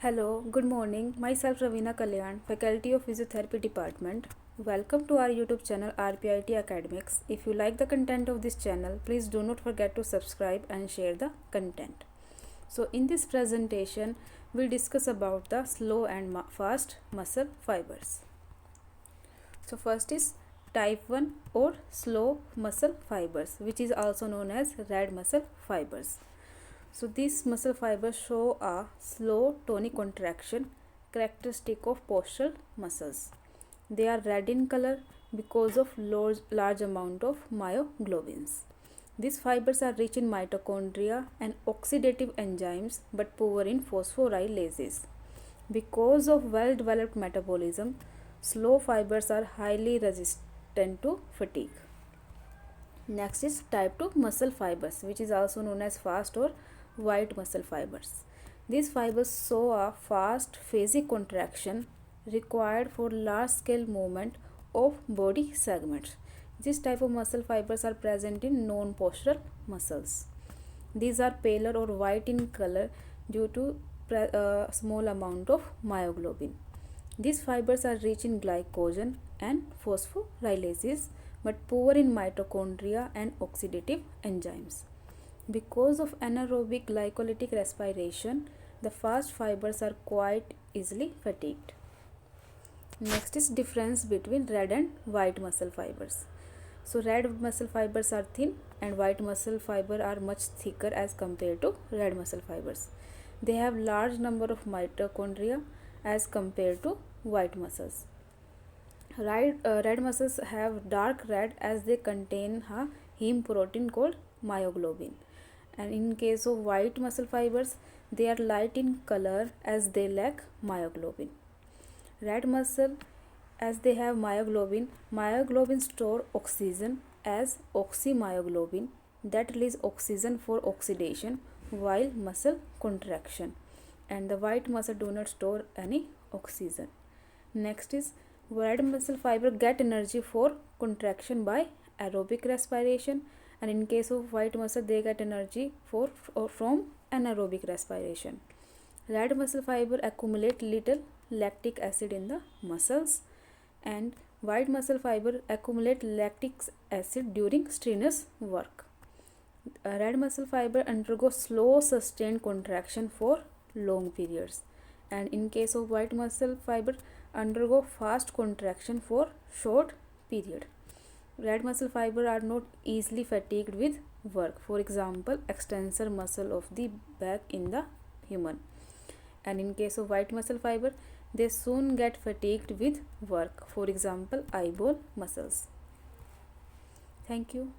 Hello, good morning. Myself Ravina Kalyan, Faculty of Physiotherapy Department. Welcome to our YouTube channel RPIT Academics. If you like the content of this channel, please do not forget to subscribe and share the content. So in this presentation, we'll discuss about the slow and fast muscle fibers. So first is type 1 or slow muscle fibers, which is also known as red muscle fibers. So these muscle fibers show a slow tonic contraction characteristic of postural muscles. They are red in color because of large amount of myoglobins. These fibers are rich in mitochondria and oxidative enzymes but poor in phosphorylases. Because of well-developed metabolism, slow fibers are highly resistant to fatigue. Next is type 2 muscle fibers, which is also known as fast or white muscle fibers. These fibers show a fast phasic contraction required for large scale movement of body segments. This type of muscle fibers are present in non-postural muscles. These are paler or white in color due to small amount of myoglobin. These fibers are rich in glycogen and phosphorylases but poor in mitochondria and oxidative enzymes. Because of anaerobic glycolytic respiration, the fast fibers are quite easily fatigued. Next is difference between red and white muscle fibers. So red muscle fibers are thin and white muscle fiber are much thicker as compared to red muscle fibers. They have large number of mitochondria as compared to white muscles. Red muscles have dark red as they contain a heme protein called myoglobin. And in case of white muscle fibers, they are light in color as they lack myoglobin. Red muscle, as they have myoglobin store oxygen as oxymyoglobin that release oxygen for oxidation while muscle contraction, and the white muscle do not store any oxygen. Next is red muscle fiber get energy for contraction by aerobic respiration, and in case of white muscle they get energy from anaerobic respiration. Red muscle fiber accumulate little lactic acid in the muscles, and white muscle fiber accumulate lactic acid during strenuous work. Red muscle fiber undergo slow sustained contraction for long periods, and in case of white muscle fiber undergo fast contraction for short period. Red muscle fiber are not easily fatigued with work, for example extensor muscle of the back in the human, and in case of white muscle fiber they soon get fatigued with work, for example eyeball muscles. Thank you.